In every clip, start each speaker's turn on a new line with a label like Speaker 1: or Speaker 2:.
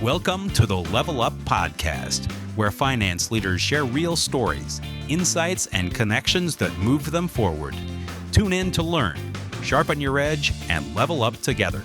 Speaker 1: Welcome to the Level Up Podcast, where finance leaders share real stories, insights, and connections that move them forward. Tune in to learn, sharpen your edge, and level up together.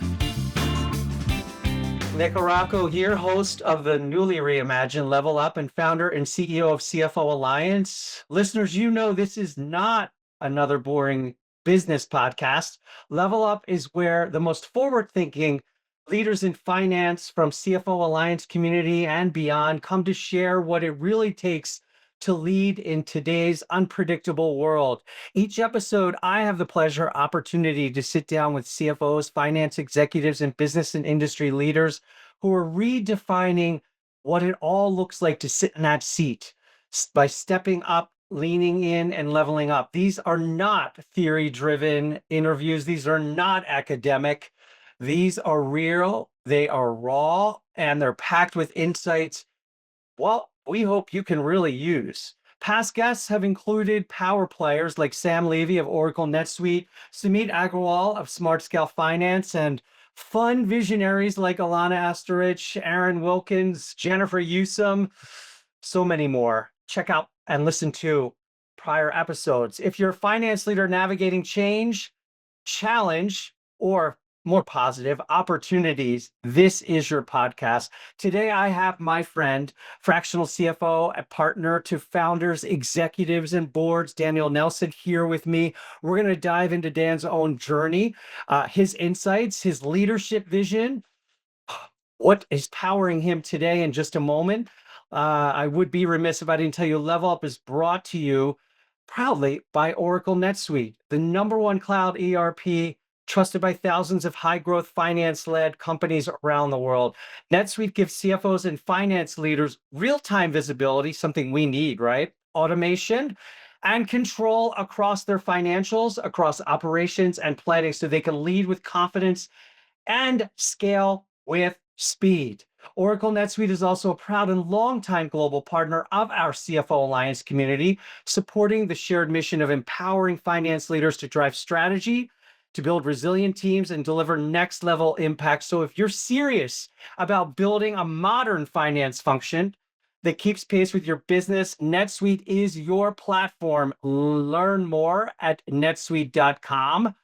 Speaker 2: Nick Aracco here, host of the newly reimagined Level Up and founder and CEO of CFO Alliance. Listeners, you know this is not another boring business podcast. Level Up is where the most forward-thinking leaders in finance from CFO Alliance community and beyond come to share what it really takes to lead in today's unpredictable world. Each episode, I have the opportunity to sit down with CFOs, finance executives, and business and industry leaders who are redefining what it all looks like to sit in that seat by stepping up, leaning in, and leveling up. These are not theory-driven interviews. These are not academic. These are real, they are raw, and they're packed with insights, well, we hope you can really use. Past guests have included power players like Sam Levy of Oracle NetSuite, Sumit Agrawal of Smart Scale Finance, and fun visionaries like Alana Astorich, Aaron Wilkins, Jennifer Usum, so many more. Check out and listen to prior episodes. If you're a finance leader navigating change, challenge, or more positive opportunities, this is your podcast. Today, I have my friend, Fractional CFO and Partner to founders, executives, and boards, Daniel Nelson, here with me. We're going to dive into Dan's own journey, his insights, his leadership vision, what is powering him today in just a moment. I would be remiss if I didn't tell you Level Up is brought to you proudly by Oracle NetSuite, the #1 cloud ERP trusted by thousands of high-growth finance-led companies around the world. NetSuite gives CFOs and finance leaders real-time visibility, something we need, right? Automation and control across their financials, across operations and planning, so they can lead with confidence and scale with speed. Oracle NetSuite is also a proud and longtime global partner of our CFO Alliance community, supporting the shared mission of empowering finance leaders to drive strategy, to build resilient teams, and deliver next level impact. So if you're serious about building a modern finance function that keeps pace with your business, NetSuite is your platform. Learn more at netsuite.com.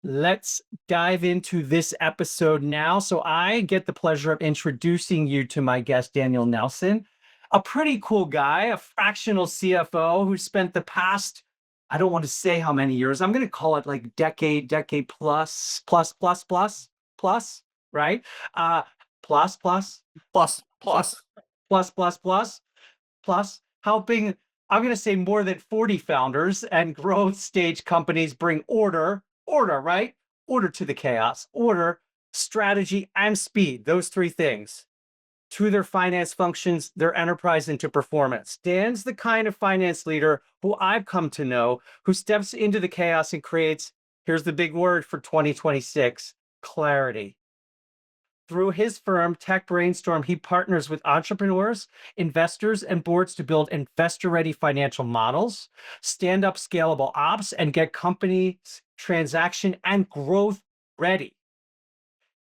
Speaker 2: Let's dive into this episode now. So I get the pleasure of introducing you to my guest, Daniel Nelson, a pretty cool guy, a fractional CFO who spent the past, I don't want to say how many years. I'm going to call it like decade plus, right? Plus, helping, I'm going to say more than 40 founders and growth stage companies bring order, right? Order to the chaos, order, strategy, and speed. Those three things to their finance functions, their enterprise, into performance. Dan's the kind of finance leader who I've come to know, who steps into the chaos and creates, here's the big word for 2026, clarity. Through his firm, Tech Brainstorm, he partners with entrepreneurs, investors, and boards to build investor-ready financial models, stand up scalable ops, and get companies transaction and growth ready.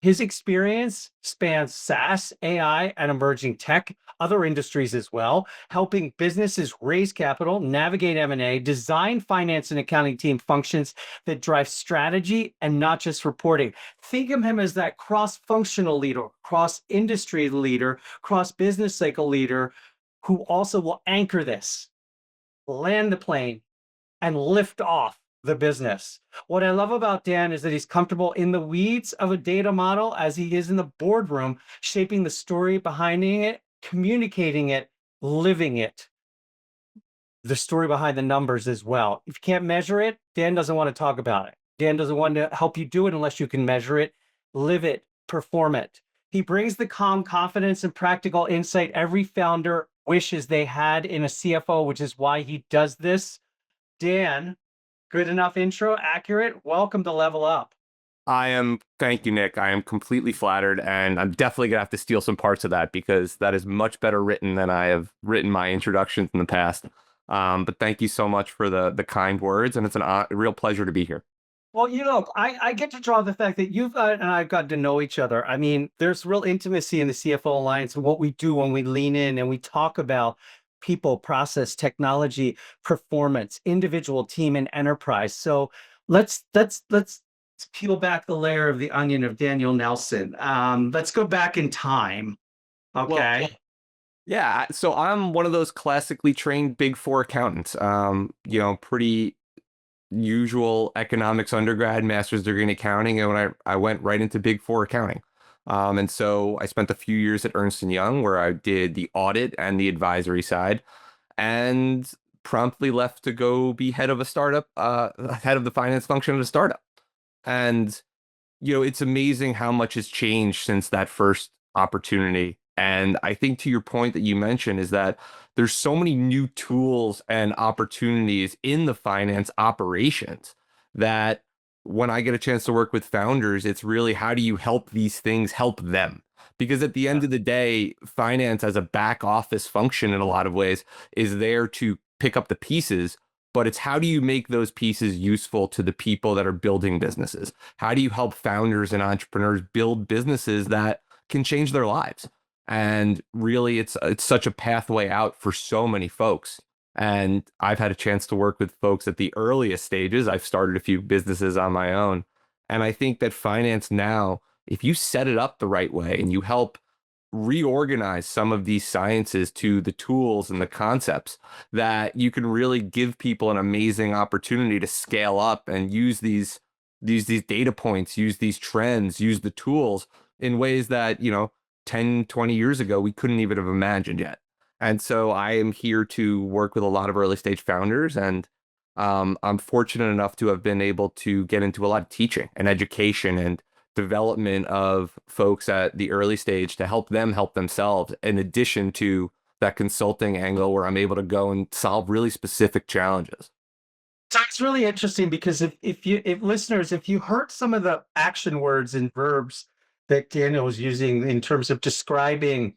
Speaker 2: His experience spans SaaS, AI, and emerging tech, other industries as well, helping businesses raise capital, navigate M&A, design finance and accounting team functions that drive strategy and not just reporting. Think of him as that cross-functional leader, cross-industry leader, cross-business cycle leader who also will anchor this, land the plane, and lift off the business. What I love about Dan is that he's comfortable in the weeds of a data model as he is in the boardroom, shaping the story behind it, communicating it, living it. The story behind the numbers as well. If you can't measure it, Dan doesn't want to talk about it. Dan doesn't want to help you do it unless you can measure it, live it, perform it. He brings the calm confidence and practical insight every founder wishes they had in a CFO, which is why he does this. Dan, good enough intro, accurate? Welcome to Level Up.
Speaker 3: Thank you, Nick. I am completely flattered, and I'm definitely gonna have to steal some parts of that because that is much better written than I have written my introductions in the past. But thank you so much for the kind words, and it's a real pleasure to be here.
Speaker 2: Well, I get to draw the fact that you've got and I've gotten to know each other. I mean, there's real intimacy in the CFO Alliance and what we do when we lean in and we talk about people, process, technology, performance, individual, team, and enterprise. So let's peel back the layer of the onion of Daniel Nelson. Let's go back in time.
Speaker 3: Well,
Speaker 2: Okay.
Speaker 3: yeah. So I'm one of those classically trained Big Four accountants. Pretty usual economics undergrad, master's degree in accounting, and when I went right into Big Four accounting. And so I spent a few years at Ernst& Young where I did the audit and the advisory side, and promptly left to go be head of a startup, head of the finance function of a startup. And it's amazing how much has changed since that first opportunity. And I think to your point that you mentioned is that there's so many new tools and opportunities in the finance operations that when I get a chance to work with founders, it's really how do you help these things help them? Because at the end
Speaker 2: Yeah.
Speaker 3: of the day, finance as a back office function in a lot of ways is there to pick up the pieces, but it's how do you make those pieces useful to the people that are building businesses? How do you help founders and entrepreneurs build businesses that can change their lives? And really, it's such a pathway out for so many folks. And I've had a chance to work with folks at the earliest stages. I've started a few businesses on my own. And I think that finance now, if you set it up the right way and you help reorganize some of these sciences to the tools and the concepts, that you can really give people an amazing opportunity to scale up and use these data points, use these trends, use the tools in ways that 10, 20 years ago we couldn't even have imagined yet. And so I am here to work with a lot of early stage founders, and I'm fortunate enough to have been able to get into a lot of teaching and education and development of folks at the early stage to help them help themselves, in addition to that consulting angle where I'm able to go and solve really specific challenges.
Speaker 2: So it's really interesting because if listeners, if you heard some of the action words and verbs that Daniel was using in terms of describing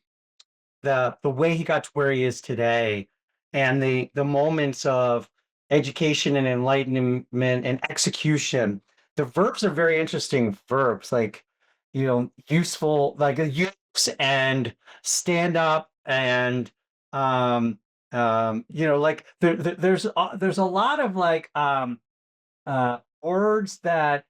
Speaker 2: the way he got to where he is today and the moments of education and enlightenment and execution, the verbs are very interesting verbs, like useful, like use and stand up and like there's a lot of like words that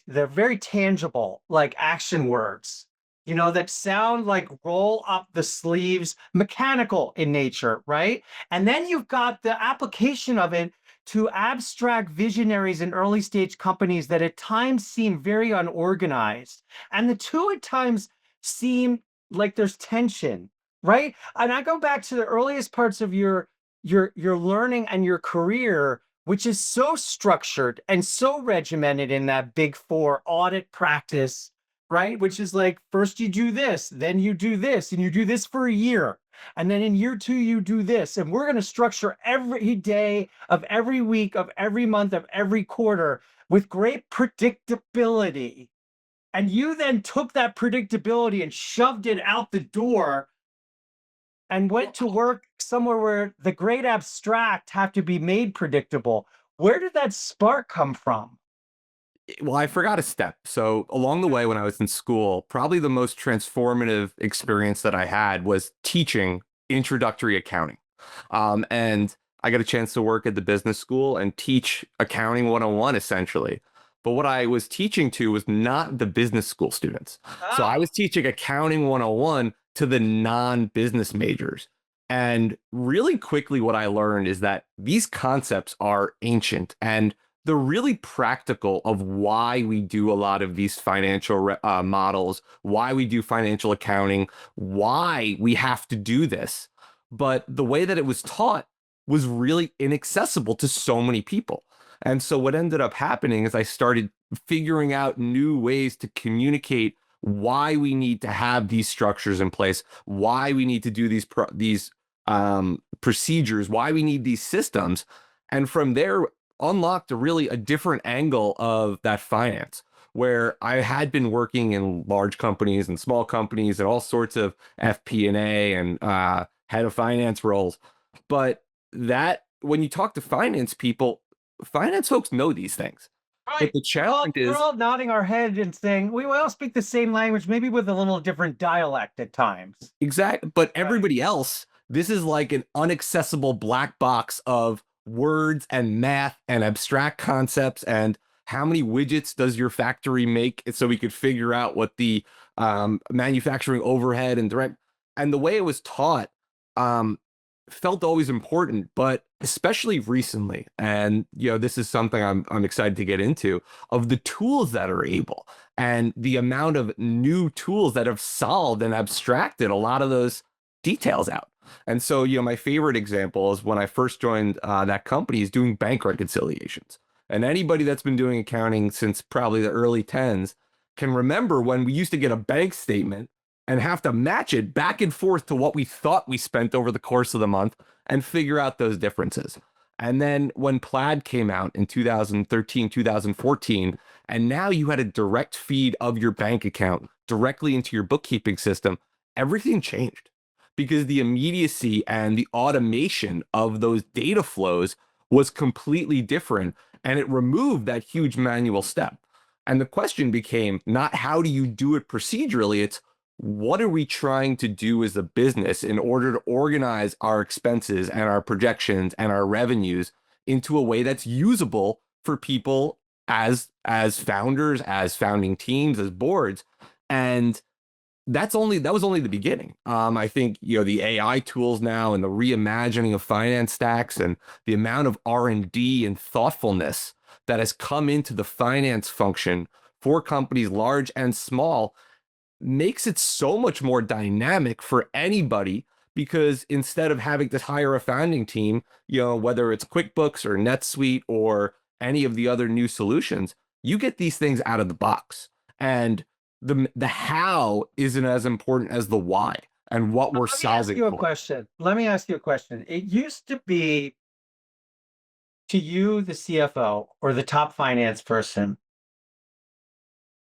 Speaker 2: they're very tangible, like action words, that sound like roll up the sleeves, mechanical in nature, right? And then you've got the application of it to abstract visionaries in early stage companies that at times seem very unorganized. And the two at times seem like there's tension, right? And I go back to the earliest parts of your learning and your career, which is so structured and so regimented in that big four audit practice, right? Which is like, first you do this, then you do this, and you do this for a year. And then in year two, you do this. And we're going to structure every day of every week, of every month, of every quarter with great predictability. And you then took that predictability and shoved it out the door and went to work somewhere where the great abstract have to be made predictable. Where did that spark come from?
Speaker 3: Well, I forgot a step. So along the way when I was in school, probably the most transformative experience that I had was teaching introductory accounting. And I got a chance to work at the business school and teach accounting 101 essentially. But what I was teaching to was not the business school students. So I
Speaker 2: Ah,
Speaker 3: was teaching accounting 101 to the non-business majors. And really quickly, what I learned is that these concepts are ancient and they're really practical of why we do a lot of these financial models, why we do financial accounting, why we have to do this. But the way that it was taught was really inaccessible to so many people. And so what ended up happening is I started figuring out new ways to communicate why we need to have these structures in place, why we need to do these procedures, why we need these systems. And from there, unlocked a different angle of that finance, where I had been working in large companies and small companies and all sorts of FP&A and head of finance roles. But that when you talk to finance people, finance folks know these things. But the challenge
Speaker 2: We're
Speaker 3: is
Speaker 2: all nodding our head and saying we all speak the same language, maybe with a little different dialect at times.
Speaker 3: exact, but everybody else, this is like an inaccessible black box of words and math and abstract concepts and how many widgets does your factory make so we could figure out what the manufacturing overhead and direct and the way it was taught um, felt always important, but especially recently, and this is something I'm excited to get into, of the tools that are able and the amount of new tools that have solved and abstracted a lot of those details out. And so, my favorite example is when I first joined that company is doing bank reconciliations. And anybody that's been doing accounting since probably the early 10s can remember when we used to get a bank statement and have to match it back and forth to what we thought we spent over the course of the month and figure out those differences. And then when Plaid came out in 2013, 2014, and now you had a direct feed of your bank account directly into your bookkeeping system, everything changed because the immediacy and the automation of those data flows was completely different, and it removed that huge manual step. And the question became not how do you do it procedurally, it's what are we trying to do as a business in order to organize our expenses and our projections and our revenues into a way that's usable for people as founders, as founding teams, as boards. And that was only the beginning. I think the AI tools now and the reimagining of finance stacks and the amount of R&D and thoughtfulness that has come into the finance function for companies large and small makes it so much more dynamic for anybody, because instead of having to hire a founding team, whether it's QuickBooks or NetSuite or any of the other new solutions, you get these things out of the box. And the how isn't as important as the why and what we're solving for.
Speaker 2: Let me ask you a question. It used to be, to you, the CFO or the top finance person,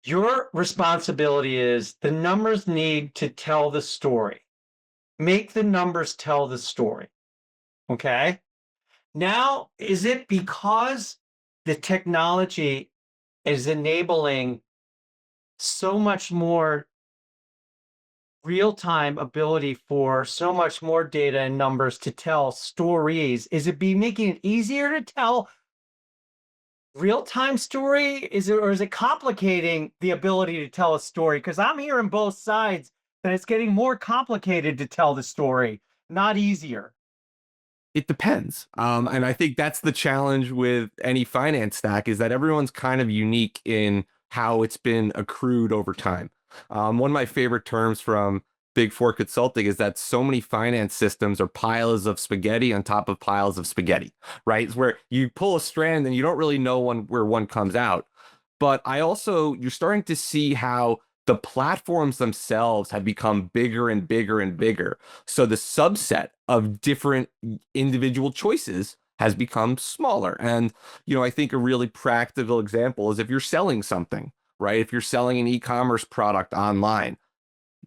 Speaker 2: your responsibility is the numbers need to tell the story. Make the numbers tell the story. Okay. Now, is it because the technology is enabling so much more real-time ability for so much more data and numbers to tell stories? Is it making it easier to tell real-time story? Or is it complicating the ability to tell a story? Because I'm hearing both sides that it's getting more complicated to tell the story, not easier.
Speaker 3: It depends. And I think that's the challenge with any finance stack, is that everyone's kind of unique in how it's been accrued over time. One of my favorite terms from Big Four Consulting is that so many finance systems are piles of spaghetti on top of piles of spaghetti, right? It's where you pull a strand and you don't really know where one comes out. But you're starting to see how the platforms themselves have become bigger and bigger and bigger. So the subset of different individual choices has become smaller. And, I think a really practical example is if you're selling something, right? If you're selling an e-commerce product online,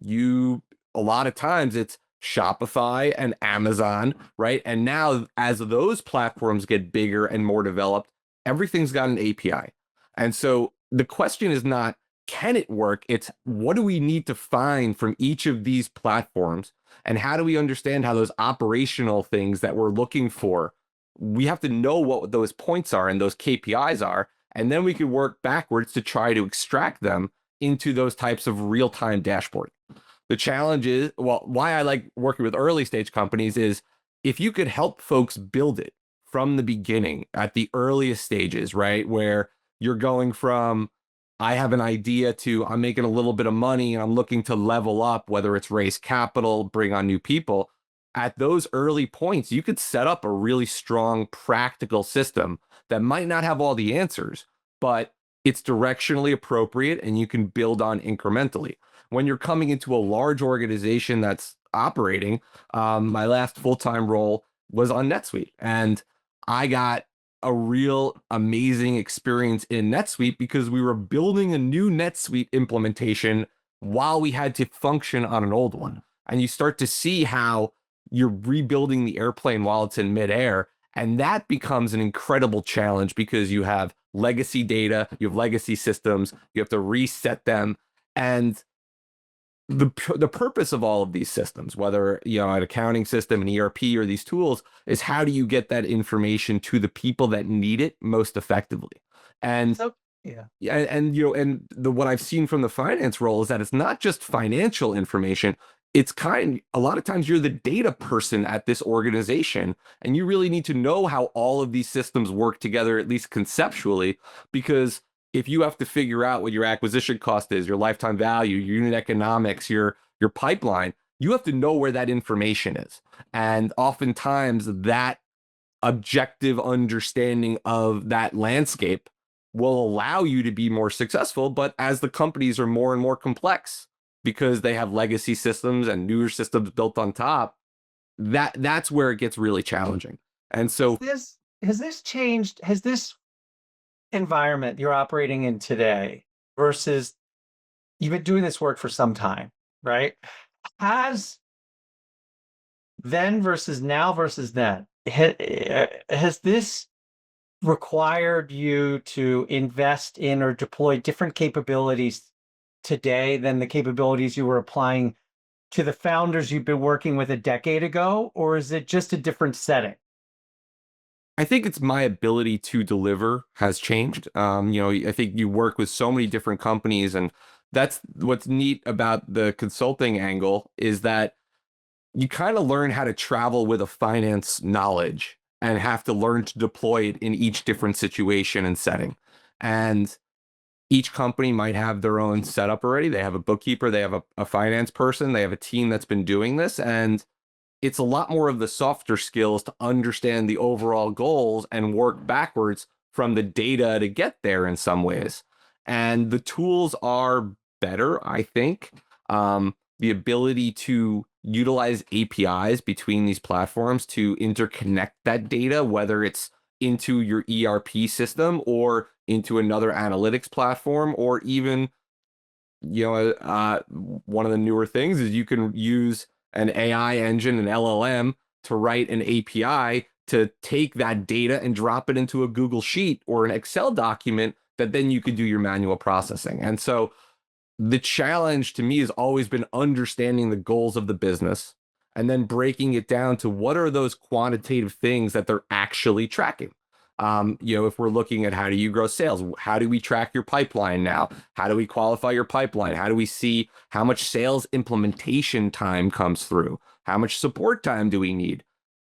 Speaker 3: a lot of times it's Shopify and Amazon, right? And now as those platforms get bigger and more developed, everything's got an API. And so the question is not, can it work? It's what do we need to find from each of these platforms? And how do we understand how those operational things that we're looking for, we have to know what those points are and those KPIs are. And then we can work backwards to try to extract them into those types of real-time dashboarding. The challenge is, why I like working with early stage companies is if you could help folks build it from the beginning at the earliest stages, right? Where you're going from, I have an idea to I'm making a little bit of money and I'm looking to level up, whether it's raise capital, bring on new people. At those early points, you could set up a really strong, practical system that might not have all the answers, but it's directionally appropriate and you can build on incrementally. When you're coming into a large organization that's operating, my last full-time role was on NetSuite, and I got a real amazing experience in NetSuite because we were building a new NetSuite implementation while we had to function on an old one. And you start to see how you're rebuilding the airplane while it's in midair. And that becomes an incredible challenge because you have legacy data, you have legacy systems, you have to reset them. And the purpose of all of these systems, whether an accounting system, an ERP, or these tools, is how do you get that information to the people that need it most effectively? And
Speaker 2: So, yeah.
Speaker 3: what I've seen from the finance role is that it's not just financial information. It's a lot of times you're the data person at this organization, and you really need to know how all of these systems work together, at least conceptually, because if you have to figure out what your acquisition cost is, your lifetime value, your unit economics, your pipeline, you have to know where that information is. And oftentimes that objective understanding of that landscape will allow you to be more successful. But as the companies are more and more complex because they have legacy systems and newer systems built on top, that's where it gets really challenging. And so
Speaker 2: Has this changed? Has this environment you're operating in today versus you've been doing this work for some time, right? Has then versus now versus then, has this required you to invest in or deploy different capabilities today than the capabilities you were applying to the founders you've been working with a decade ago? Or is it just a different setting?
Speaker 3: I think it's my ability to deliver has changed. I think you work with so many different companies, and that's what's neat about the consulting angle is that you kind of learn how to travel with a finance knowledge and have to learn to deploy it in each different situation and setting. And each company might have their own setup already. They have a bookkeeper, they have a finance person, they have a team that's been doing this. And it's a lot more of the softer skills to understand the overall goals and work backwards from the data to get there in some ways. And the tools are better, I think. The ability to utilize APIs between these platforms to interconnect that data, whether it's into your ERP system or into another analytics platform, or even one of the newer things is you can use an AI engine, an LLM, to write an API to take that data and drop it into a Google Sheet or an Excel document that then you could do your manual processing. And so the challenge to me has always been understanding the goals of the business and then breaking it down to what are those quantitative things that they're actually tracking. If we're looking at how do you grow sales, how do we track your pipeline now? How do we qualify your pipeline? How do we see how much sales implementation time comes through? How much support time do we need?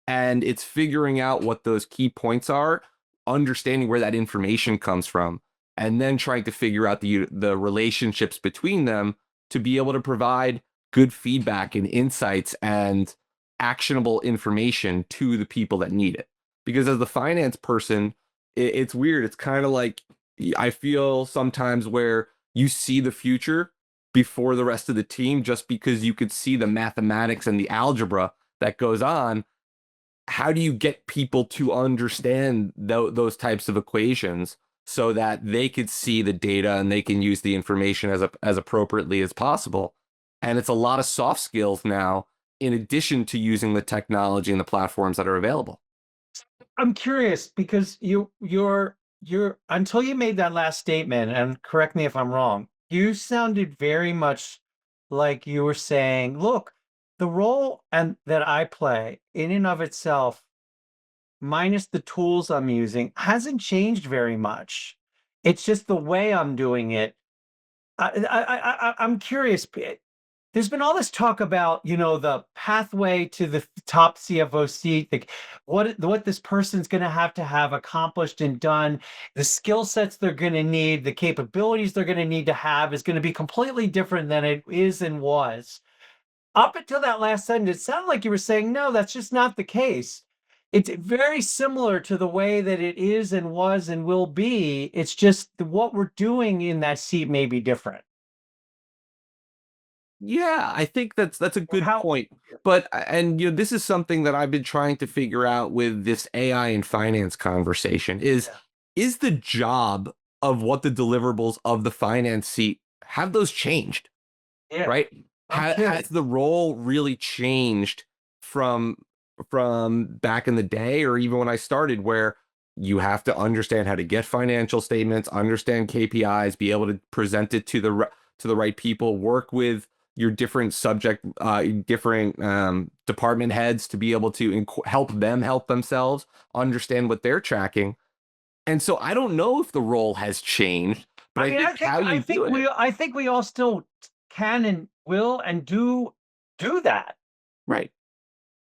Speaker 3: And it's figuring out what those key points are, understanding where that information comes from, and then trying to figure out the relationships between them to be able to provide good feedback and insights and actionable information to the people that need it. Because as the finance person, it's weird. It's kind of like I feel sometimes where you see the future before the rest of the team just because you could see the mathematics and the algebra that goes on. How do you get people to understand those types of equations so that they could see the data and they can use the information as appropriately as possible? And it's a lot of soft skills now, in addition to using the technology and the platforms that are available.
Speaker 2: I'm curious because you're until you made that last statement, and correct me if I'm wrong, you sounded very much like you were saying, look, the role and that I play in and of itself, minus the tools I'm using, hasn't changed very much. It's just the way I'm doing it. I'm curious. There's been all this talk about, the pathway to the top CFO seat, like what this person's going to have accomplished and done, the skill sets they're going to need, the capabilities they're going to need to have is going to be completely different than it is and was. Up until that last sentence, it sounded like you were saying, no, that's just not the case. It's very similar to the way that it is and was and will be. It's just what we're doing in that seat may be different.
Speaker 3: Yeah, I think that's a good
Speaker 2: How?
Speaker 3: point. But this is something that I've been trying to figure out with this AI and finance conversation
Speaker 2: Yeah.
Speaker 3: is the job of what the deliverables of the finance seat have those changed,
Speaker 2: Yeah.
Speaker 3: right?
Speaker 2: I'm
Speaker 3: Has
Speaker 2: curious.
Speaker 3: the role really changed from back in the day or even when I started where You have to understand how to get financial statements, understand KPIs, be able to present it to the right people, work with your different department heads to be able to help them help themselves understand what they're tracking. And so I don't know if the role has changed, but I think how you do it.
Speaker 2: I think we all still can and will and do that.
Speaker 3: Right.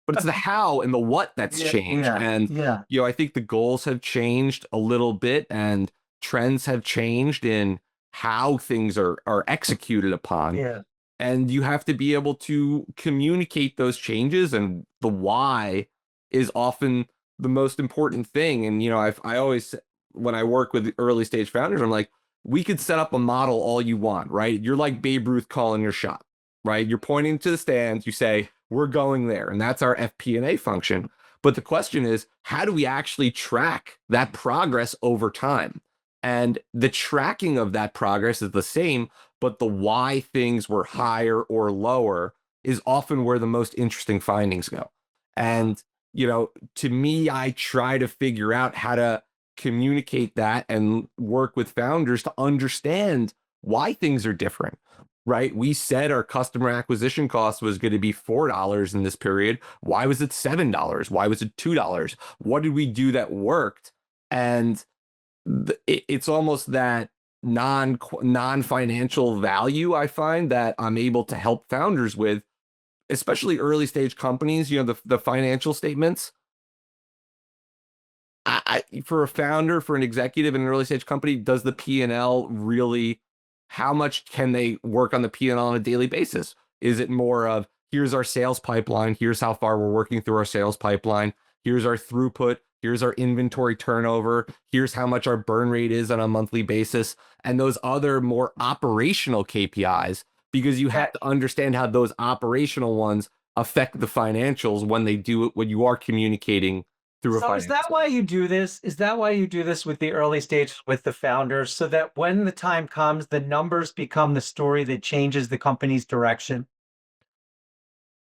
Speaker 3: But it's the how and the what that's changed. And,
Speaker 2: yeah.
Speaker 3: I think the goals have changed a little bit and trends have changed in how things are executed upon.
Speaker 2: Yeah.
Speaker 3: And you have to be able to communicate those changes, and the why is often the most important thing. And, I always, when I work with early stage founders, I'm like, we could set up a model all you want, right? You're like Babe Ruth calling your shot, right? You're pointing to the stands, you say, we're going there. And that's our FP&A function. But the question is, how do we actually track that progress over time? And the tracking of that progress is the same, but the why things were higher or lower is often where the most interesting findings go. And, to me, I try to figure out how to communicate that and work with founders to understand why things are different, right? We said our customer acquisition cost was going to be $4 in this period. Why was it $7? Why was it $2? What did we do that worked? And it's almost that non-financial value I find that I'm able to help founders with, especially early stage companies. The financial statements. For a founder, for an executive in an early stage company, does the P&L really? How much can they work on the P&L on a daily basis? Is it more of, here's our sales pipeline, here's how far we're working through our sales pipeline, here's our throughput, here's our inventory turnover, here's how much our burn rate is on a monthly basis, and those other more operational KPIs, because you have to understand how those operational ones affect the financials when they do it, when you are communicating through a
Speaker 2: So is that why you do this? Is that why you do this with the early stages with the founders, so that when the time comes, the numbers become the story that changes the company's direction?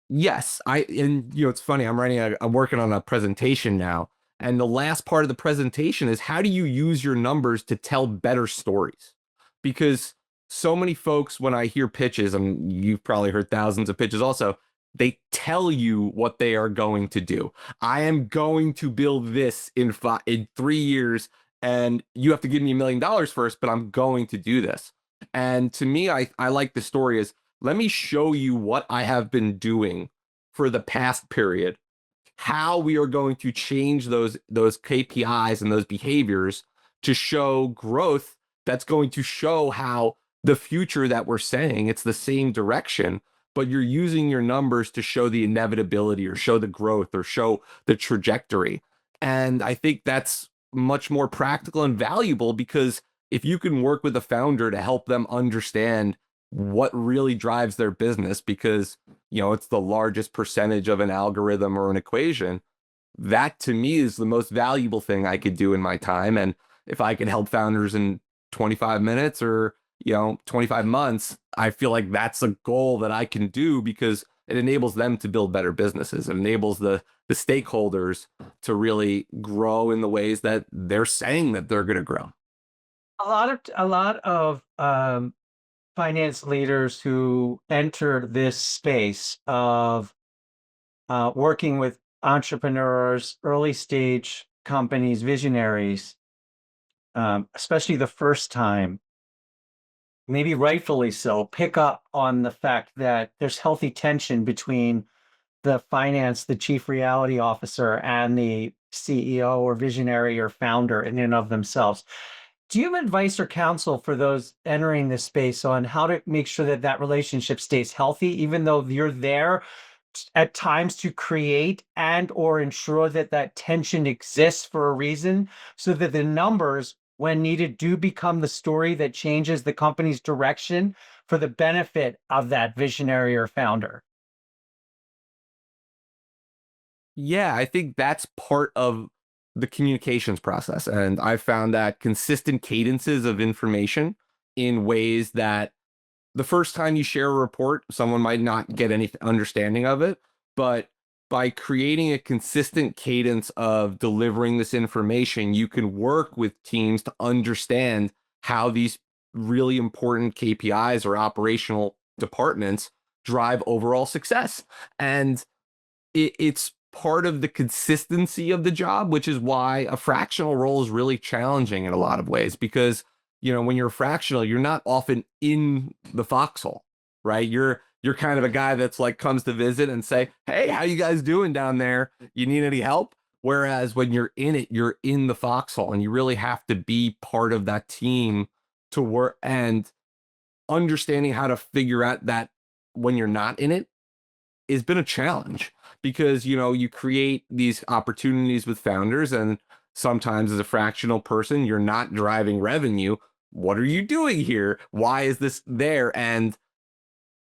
Speaker 3: Yes, it's funny. I'm working on a presentation now, and the last part of the presentation is, how do you use your numbers to tell better stories? Because so many folks, when I hear pitches, and you've probably heard thousands of pitches also, they tell you what they are going to do. I am going to build this in 3 years, and you have to give me $1 million first, but I'm going to do this. And to me, I like the story is, let me show you what I have been doing for the past period, how we are going to change those KPIs and those behaviors to show growth that's going to show how the future that we're saying it's the same direction, but you're using your numbers to show the inevitability or show the growth or show the trajectory. And I think that's much more practical and valuable, because if you can work with a founder to help them understand what really drives their business, because it's the largest percentage of an algorithm or an equation, that to me is the most valuable thing I could do in my time. And if I can help founders in 25 minutes or 25 months, I feel like that's a goal that I can do, because it enables them to build better businesses. It enables the stakeholders to really grow in the ways that they're saying that they're going to grow.
Speaker 2: A lot of finance leaders who enter this space of working with entrepreneurs, early stage companies, visionaries, especially the first time, maybe rightfully so, pick up on the fact that there's healthy tension between the chief reality officer, and the CEO or visionary or founder in and of themselves. Do you have advice or counsel for those entering this space on how to make sure that that relationship stays healthy, even though you're there at times to create and or ensure that that tension exists for a reason, so that the numbers, when needed, do become the story that changes the company's direction for the benefit of that visionary or founder?
Speaker 3: Yeah, I think that's part of the communications process. And I've found that consistent cadences of information in ways that the first time you share a report, someone might not get any understanding of it. But by creating a consistent cadence of delivering this information, you can work with teams to understand how these really important KPIs or operational departments drive overall success. And it's part of the consistency of the job, which is why a fractional role is really challenging in a lot of ways, because when you're fractional, you're not often in the foxhole, right? You're kind of a guy that's like comes to visit and say, hey, how you guys doing down there? You need any help? Whereas when you're in it, you're in the foxhole, and you really have to be part of that team to work, and understanding how to figure out that when you're not in it has been a challenge, because you create these opportunities with founders, and sometimes as a fractional person, you're not driving revenue. What are you doing here? Why is this there? And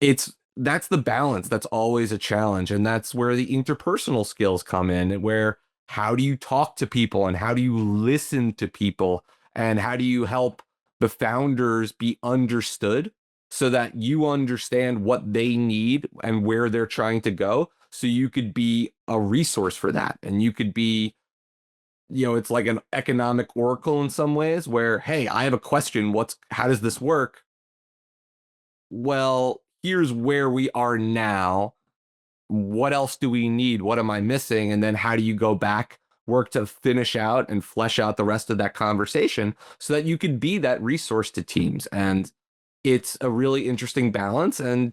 Speaker 3: that's the balance that's always a challenge, and that's where the interpersonal skills come in, where how do you talk to people, and how do you listen to people, and how do you help the founders be understood so that you understand what they need and where they're trying to go, so you could be a resource for that. And you could be, it's like an economic oracle in some ways, where, hey, I have a question, how does this work? Well, here's where we are now. What else do we need? What am I missing? And then how do you go back, work to finish out and flesh out the rest of that conversation so that you could be that resource to teams? And it's a really interesting balance, and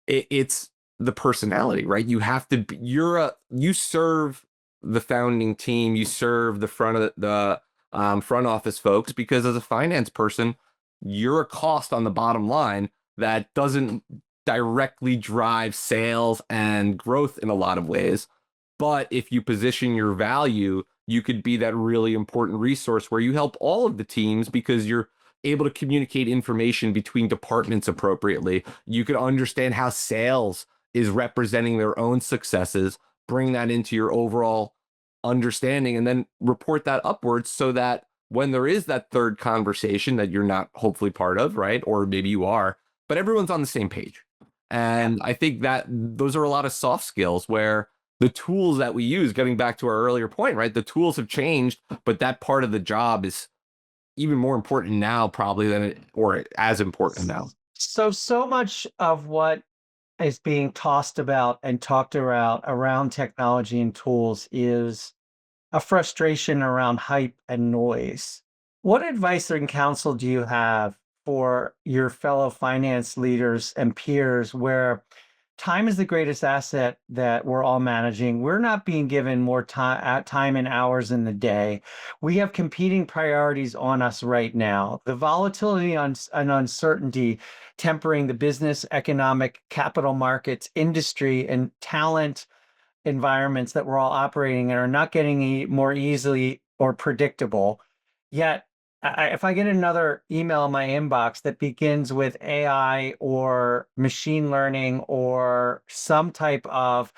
Speaker 3: it's the personality, right? You have to be, you serve the founding team, you serve the front office folks, because as a finance person, you're a cost on the bottom line that doesn't directly drive sales and growth in a lot of ways. But if you position your value, you could be that really important resource where you help all of the teams, because you're able to communicate information between departments appropriately. You could understand how sales is representing their own successes, bring that into your overall understanding, and then report that upwards, so that when there is that third conversation that you're not hopefully part of, right? Or maybe you are, but everyone's on the same page. And I think that those are a lot of soft skills, where the tools that we use, getting back to our earlier point, right? The tools have changed, but that part of the job is even more important now, probably, or as important now.
Speaker 2: So much of what is being tossed about and talked about around technology and tools is a frustration around hype and noise. What advice and counsel do you have for your fellow finance leaders and peers, where time is the greatest asset that we're all managing? We're not being given more time and hours in the day. We have competing priorities on us right now. The volatility and uncertainty tempering the business, economic, capital markets, industry, and talent environments that we're all operating in are not getting more easily or predictable. Yet, if I get another email in my inbox that begins with AI or machine learning or some type of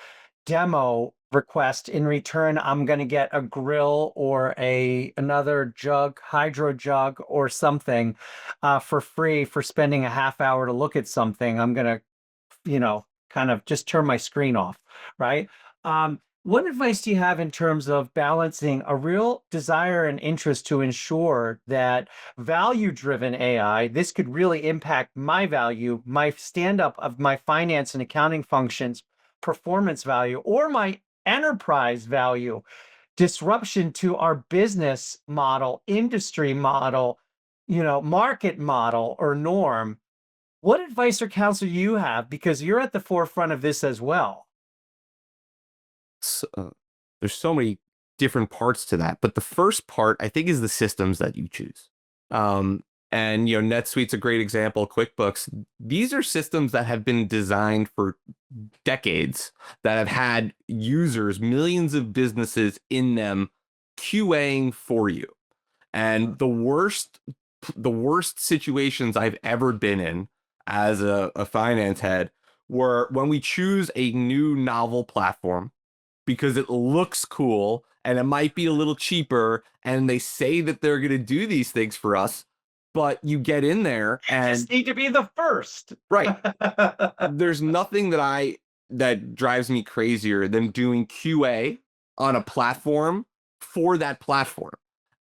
Speaker 2: demo request, in return, I'm going to get a grill or another hydro jug or something for free for spending a half hour to look at something. I'm going to, kind of just turn my screen off, right? What advice do you have in terms of balancing a real desire and interest to ensure that value-driven AI, this could really impact my value, my stand-up of my finance and accounting functions, performance value, or my enterprise value, disruption to our business model, industry model, market model or norm? What advice or counsel do you have? Because you're at the forefront of this as well.
Speaker 3: There's so many different parts to that, but the first part, I think, is the systems that you choose. And NetSuite's a great example. QuickBooks, these are systems that have been designed for decades, that have had users, millions of businesses in them, QAing for you. And the worst situations I've ever been in as a finance head were when we choose a new novel platform because it looks cool and it might be a little cheaper, and they say that they're going to do these things for us, but you get in there and
Speaker 2: just need to be the first.
Speaker 3: Right. There's nothing that I that drives me crazier than doing QA on a platform for that platform.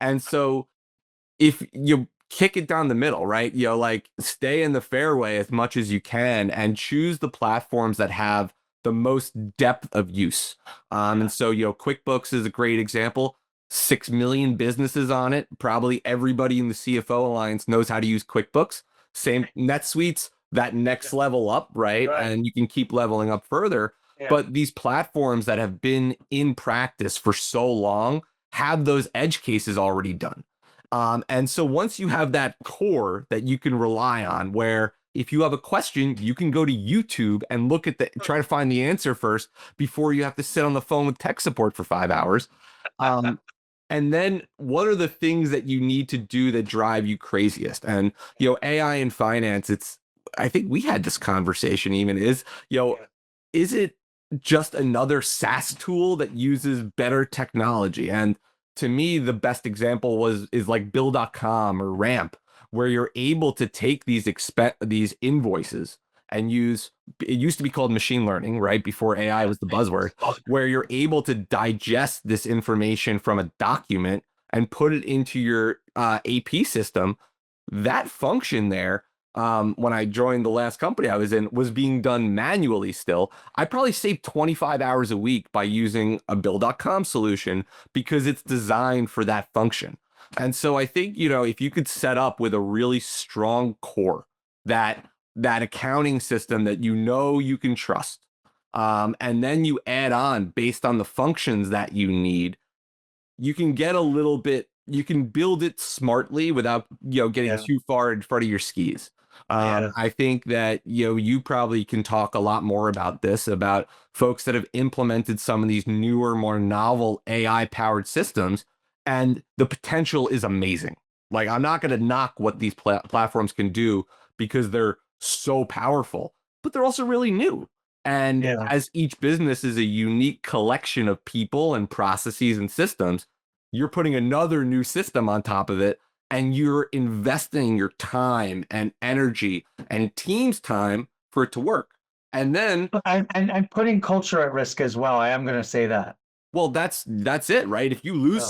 Speaker 3: And so if you kick it down the middle, right? Like stay in the fairway as much as you can and choose the platforms that have the most depth of use. And so, QuickBooks is a great example. 6 million businesses on it. Probably everybody in the CFO Alliance knows how to use QuickBooks. Same NetSuite's that next level up, right? And you can keep leveling up further. But these platforms that have been in practice for so long have those edge cases already done. And so once you have that core that you can rely on, where if you have a question, you can go to YouTube and look at try to find the answer first before you have to sit on the phone with tech support for 5 hours. And then what are the things that you need to do that drive you craziest? And, AI in finance, I think we had this conversation even is it just another SaaS tool that uses better technology? And to me, the best example is like Bill.com or Ramp, where you're able to take these invoices and it used to be called machine learning, right? Before AI was the buzzword, where you're able to digest this information from a document and put it into your AP system. That function there, when I joined the last company I was in, was being done manually still. I probably saved 25 hours a week by using a Bill.com solution because it's designed for that function. And so I think, if you could set up with a really strong core, that accounting system that you can trust, and then you add on based on the functions that you need, you can you can build it smartly without, getting too far in front of your skis. I think that, you probably can talk a lot more about this, about folks that have implemented some of these newer, more novel AI powered systems, and the potential is amazing. Like, I'm not going to knock what these platforms can do because they're so powerful, but they're also really new. And as each business is a unique collection of people and processes and systems, you're putting another new system on top of it, and you're investing your time and energy and team's time for it to work. And then,
Speaker 2: and putting culture at risk as well. I am going to say that.
Speaker 3: well, that's it, right? If you lose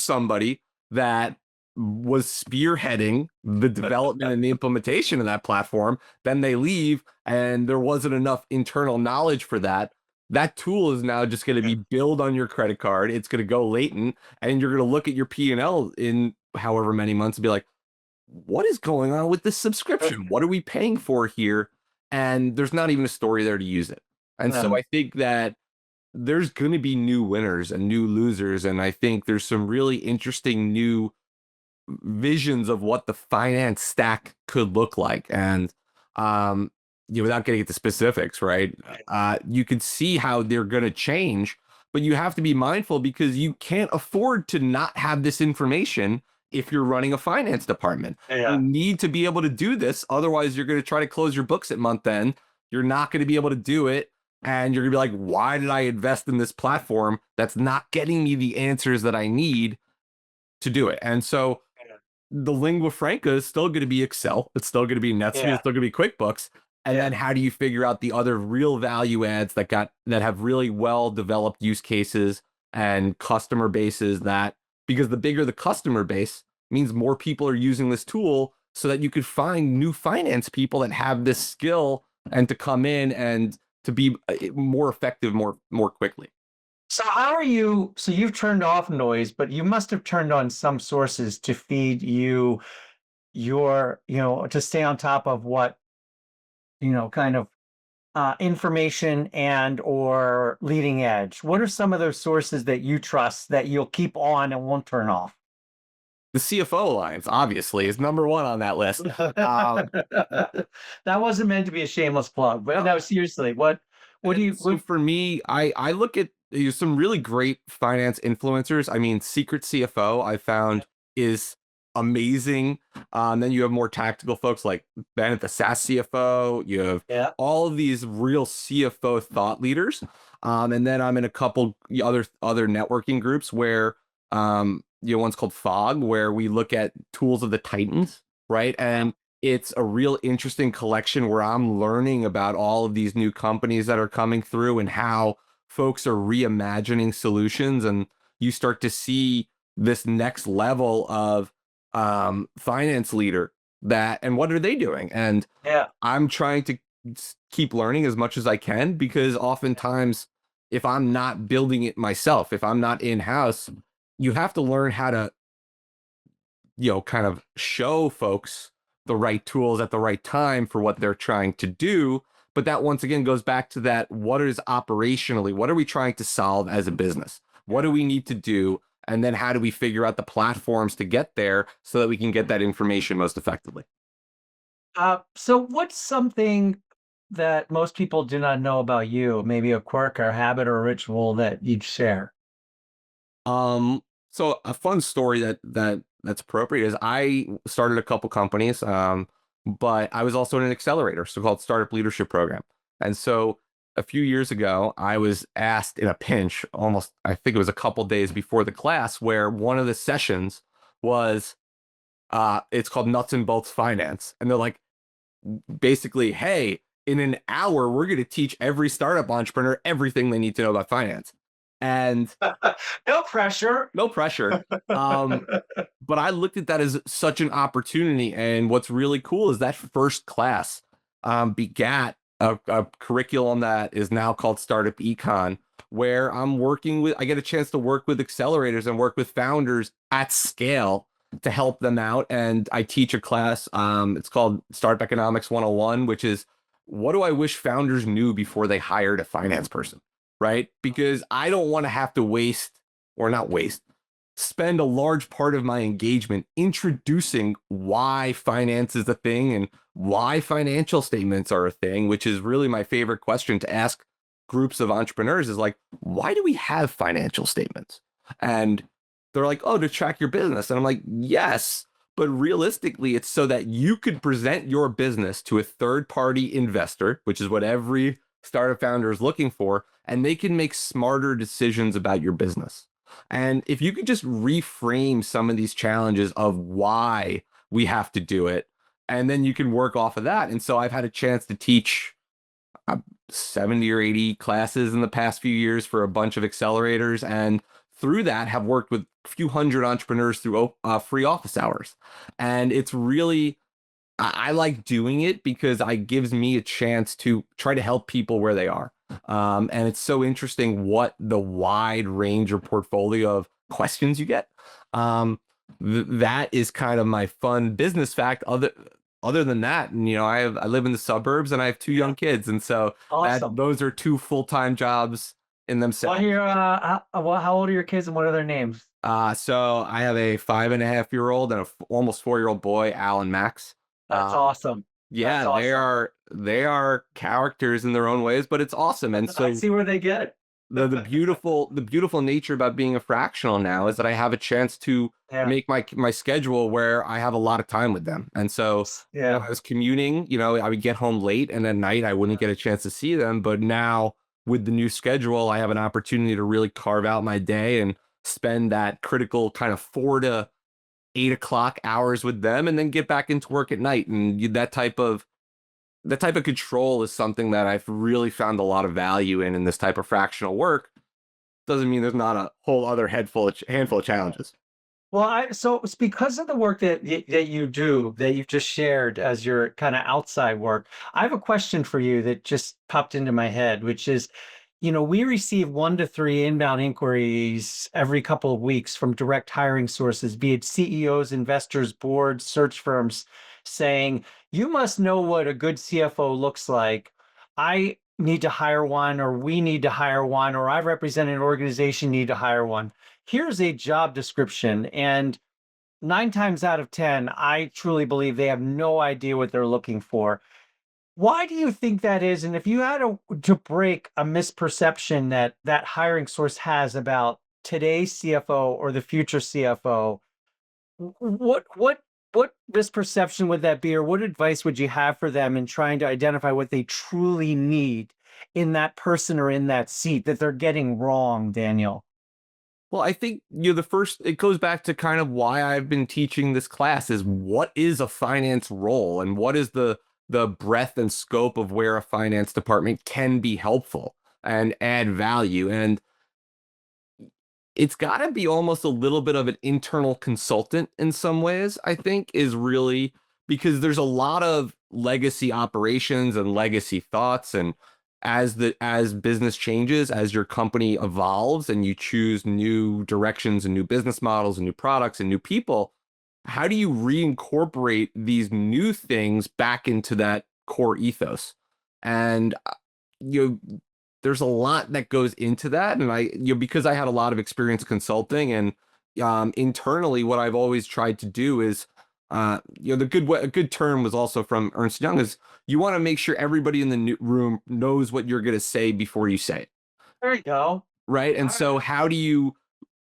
Speaker 3: somebody that was spearheading the development and the implementation of that platform, then they leave and there wasn't enough internal knowledge for that. That tool is now just going to be billed on your credit card. It's going to go latent, and you're going to look at your P&L in however many months and be like, what is going on with this subscription? What are we paying for here? And there's not even a story there to use it. And so I think that there's going to be new winners and new losers. And I think there's some really interesting new visions of what the finance stack could look like. And without getting into specifics, right? You can see how they're going to change, but you have to be mindful because you can't afford to not have this information if you're running a finance department. You need to be able to do this. Otherwise, you're going to try to close your books at month end. You're not going to be able to do it. And you're going to be like, why did I invest in this platform that's not getting me the answers that I need to do it? And so the lingua franca is still going to be Excel. It's still going to be NetSuite. It's still going to be QuickBooks. And then how do you figure out the other real value adds that have really well developed use cases and customer bases, because the bigger the customer base means more people are using this tool, so that you could find new finance people that have this skill and to come in and to be more effective more quickly.
Speaker 2: So so you've turned off noise, but you must have turned on some sources to feed you to stay on top of what, kind of information and or leading edge. What are some of those sources that you trust that you'll keep on and won't turn off?
Speaker 3: The CFO Alliance, obviously, is number one on that list.
Speaker 2: That wasn't meant to be a shameless plug, but no, seriously, what do you?
Speaker 3: So for me, I look at some really great finance influencers. I mean, Secret CFO I found is amazing. Then you have more tactical folks like Ben at the SaaS CFO. You have all of these real CFO thought leaders. And then I'm in a couple other networking groups where one's called Fog, where we look at tools of the Titans, right? And it's a real interesting collection where I'm learning about all of these new companies that are coming through and how folks are reimagining solutions. And you start to see this next level of finance leader and what are they doing? And
Speaker 2: Yeah.
Speaker 3: I'm trying to keep learning as much as I can, because oftentimes if I'm not building it myself, if I'm not in-house, you have to learn how to, kind of show folks the right tools at the right time for what they're trying to do. But that once again goes back to that, what is operationally, what are we trying to solve as a business? What do we need to do? And then how do we figure out the platforms to get there so that we can get that information most effectively?
Speaker 2: So what's something that most people do not know about you? Maybe a quirk or habit or ritual that you'd share?
Speaker 3: So a fun story that's appropriate is I started a couple companies, but I was also in an accelerator, so called Startup Leadership Program. And so a few years ago, I was asked in a pinch, almost I think it was a couple days before the class, where one of the sessions was it's called Nuts and Bolts Finance. And they're like, basically, hey, in an hour, we're going to teach every startup entrepreneur everything they need to know about finance. And
Speaker 2: No pressure.
Speaker 3: no pressure. But I looked at that as such an opportunity. And what's really cool is that first class begat a curriculum that is now called Startup Econ, where I get a chance to work with accelerators and work with founders at scale to help them out. And I teach a class, it's called Startup Economics 101, which is, what do I wish founders knew before they hired a finance person? Right? Because I don't want to have to spend a large part of my engagement introducing why finance is a thing and why financial statements are a thing, which is really my favorite question to ask groups of entrepreneurs is like, why do we have financial statements? And they're like, oh, to track your business. And I'm like, yes, but realistically, it's so that you could present your business to a third-party investor, which is what every startup founder is looking for, and they can make smarter decisions about your business. And if you could just reframe some of these challenges of why we have to do it, and then you can work off of that. And so I've had a chance to teach 70 or 80 classes in the past few years for a bunch of accelerators. And through that, have worked with a few hundred entrepreneurs through free office hours. And it's really, I like doing it because it gives me a chance to try to help people where they are. And it's so interesting what the wide range or portfolio of questions you get. That is kind of my fun business fact. Other than that, and I live in the suburbs and I have two young kids, and so
Speaker 2: Awesome.
Speaker 3: those are two full-time jobs in
Speaker 2: Well,
Speaker 3: themselves.
Speaker 2: here, how old are your kids and what are their names?
Speaker 3: So I have a 5.5-year-old and a almost 4-year-old boy, Al and Max.
Speaker 2: That's awesome. That's
Speaker 3: Yeah,
Speaker 2: awesome.
Speaker 3: they are characters in their own ways, but it's awesome. And
Speaker 2: I
Speaker 3: so
Speaker 2: see where they get it.
Speaker 3: the beautiful nature about being a fractional now is that I have a chance to
Speaker 2: Yeah.
Speaker 3: make my schedule where I have a lot of time with them. And so when
Speaker 2: Yeah.
Speaker 3: I was commuting, I would get home late and at night I wouldn't get a chance to see them. But now with the new schedule, I have an opportunity to really carve out my day and spend that critical kind of 4 to 8 o'clock hours with them and then get back into work at night. And that type of control is something that I've really found a lot of value in this type of fractional work. Doesn't mean there's not a whole other handful of challenges.
Speaker 2: Well, so it's because of the work that you do that you've just shared as your kind of outside work. I have a question for you that just popped into my head, which is, we receive 1 to 3 inbound inquiries every couple of weeks from direct hiring sources, be it CEOs, investors, boards, search firms, saying, "You must know what a good CFO looks like. I need to hire one, or we need to hire one, or I represent an organization, need to hire one. Here's a job description." And 9 times out of 10, I truly believe they have no idea what they're looking for. Why do you think that is? And if you had to break a misperception that hiring source has about today's CFO or the future CFO, what misperception would that be, or what advice would you have for them in trying to identify what they truly need in that person or in that seat that they're getting wrong, Daniel?
Speaker 3: Well, I think the first it goes back to kind of why I've been teaching this class is what is a finance role and what is the breadth and scope of where a finance department can be helpful and add value. And it's got to be almost a little bit of an internal consultant in some ways, I think, is really because there's a lot of legacy operations and legacy thoughts. And as business changes, as your company evolves and you choose new directions and new business models and new products and new people, how do you reincorporate these new things back into that core ethos? And you there's a lot that goes into that. And because I had a lot of experience consulting and internally, what I've always tried to do is, a good term was also from Ernst Young is you want to make sure everybody in the room knows what you're going to say before you say it.
Speaker 2: There you go.
Speaker 3: Right. And so how do you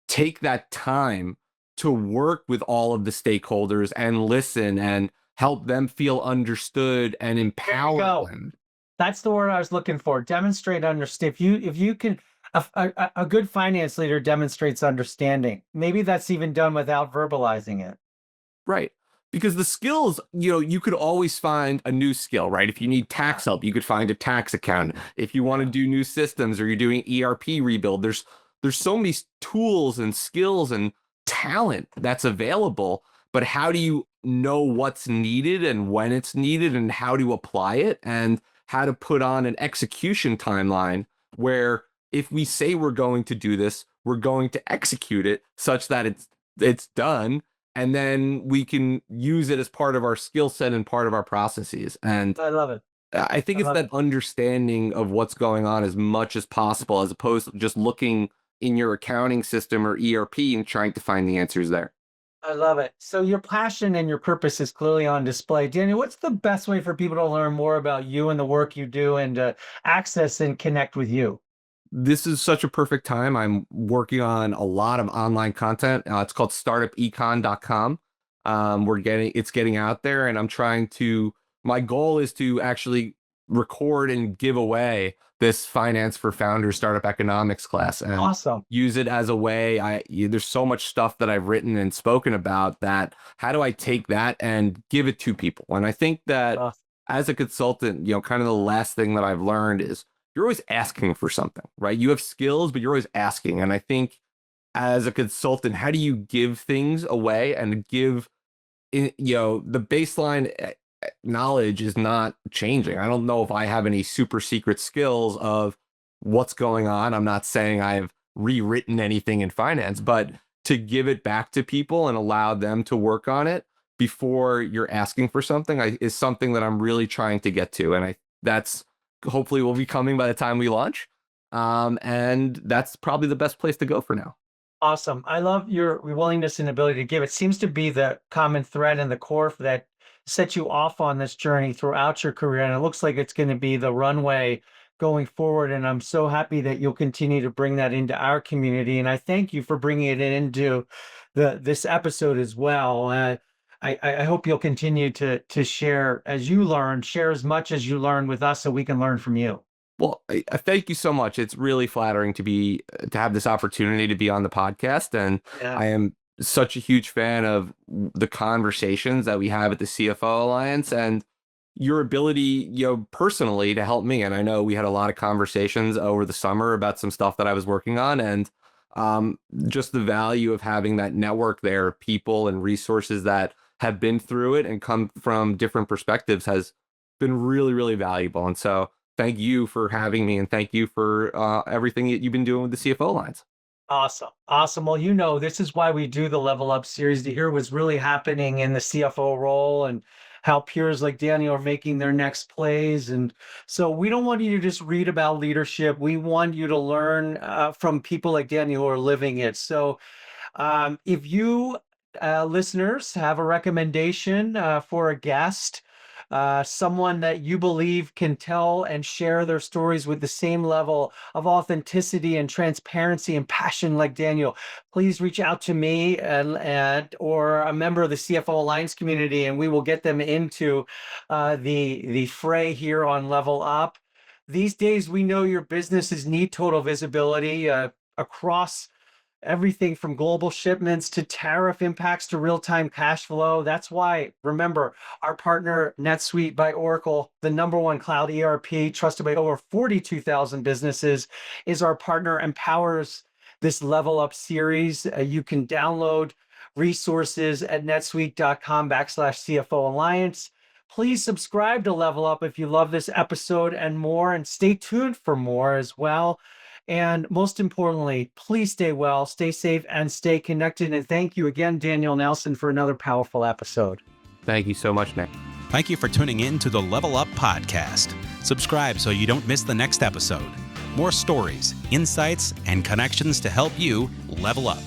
Speaker 3: take that time to work with all of the stakeholders and listen and help them feel understood and empower them?
Speaker 2: That's the word I was looking for. Demonstrate understand. If you can, a good finance leader demonstrates understanding. Maybe that's even done without verbalizing it.
Speaker 3: Right. Because the skills, you could always find a new skill, right? If you need tax help, you could find a tax accountant. If you want to do new systems or you're doing ERP rebuild, there's so many tools and skills and talent that's available. But how do you know what's needed and when it's needed and how to apply it and how to put on an execution timeline where if we say we're going to do this, we're going to execute it such that it's done, and then we can use it as part of our skill set and part of our processes. And
Speaker 2: I love it.
Speaker 3: I think it's that understanding of what's going on as much as possible, as opposed to just looking in your accounting system or ERP and trying to find the answers there.
Speaker 2: I love it. So your passion and your purpose is clearly on display. Daniel, what's the best way for people to learn more about you and the work you do and access and connect with you?
Speaker 3: This is such a perfect time. I'm working on a lot of online content. It's called startupecon.com. It's getting out there, and my goal is to actually record and give away this finance for founders startup economics class and
Speaker 2: Awesome.
Speaker 3: use it as a way. There's so much stuff that I've written and spoken about that. How do I take that and give it to people? And I think that
Speaker 2: Awesome.
Speaker 3: as a consultant, kind of the last thing that I've learned is you're always asking for something, right? You have skills, but you're always asking. And I think as a consultant, how do you give things away and the baseline knowledge is not changing. I don't know if I have any super secret skills of what's going on. I'm not saying I've rewritten anything in finance, but to give it back to people and allow them to work on it before you're asking for something is something that I'm really trying to get to. And that's hopefully will be coming by the time we launch. And that's probably the best place to go for now.
Speaker 2: Awesome. I love your willingness and ability to give. It seems to be the common thread and the core that set you off on this journey throughout your career. And it looks like it's going to be the runway going forward. And I'm so happy that you'll continue to bring that into our community. And I thank you for bringing it into this episode as well. I hope you'll continue to share as you learn, share as much as you learn with us so we can learn from you.
Speaker 3: Well, I thank you so much. It's really flattering to have this opportunity to be on the podcast, and
Speaker 2: Yeah.
Speaker 3: I am such a huge fan of the conversations that we have at the CFO Alliance and your ability, personally to help me. And I know we had a lot of conversations over the summer about some stuff that I was working on, and just the value of having that network there, people and resources that have been through it and come from different perspectives has been really, really valuable. And so thank you for having me, and thank you for everything that you've been doing with the CFO Alliance.
Speaker 2: Awesome. Awesome. Well, this is why we do the Level Up series to hear what's really happening in the CFO role and how peers like Daniel are making their next plays. And so we don't want you to just read about leadership. We want you to learn from people like Daniel who are living it. So if you listeners have a recommendation for a guest, someone that you believe can tell and share their stories with the same level of authenticity and transparency and passion like Daniel, please reach out to me or a member of the CFO Alliance community, and we will get them into the fray here on Level Up. These days, we know your businesses need total visibility across everything from global shipments to tariff impacts to real-time cash flow. That's why, remember, our partner NetSuite by Oracle, the #1 cloud ERP trusted by over 42,000 businesses, is our partner and powers this Level Up series. You can download resources at netsuite.com/CFO Alliance. Please subscribe to Level Up if you love this episode and more, and stay tuned for more as well. And most importantly, please stay well, stay safe, and stay connected. And thank you again, Daniel Nelson, for another powerful episode.
Speaker 3: Thank you so much, Nick.
Speaker 1: Thank you for tuning in to the Level Up podcast. Subscribe so you don't miss the next episode. More stories, insights, and connections to help you level up.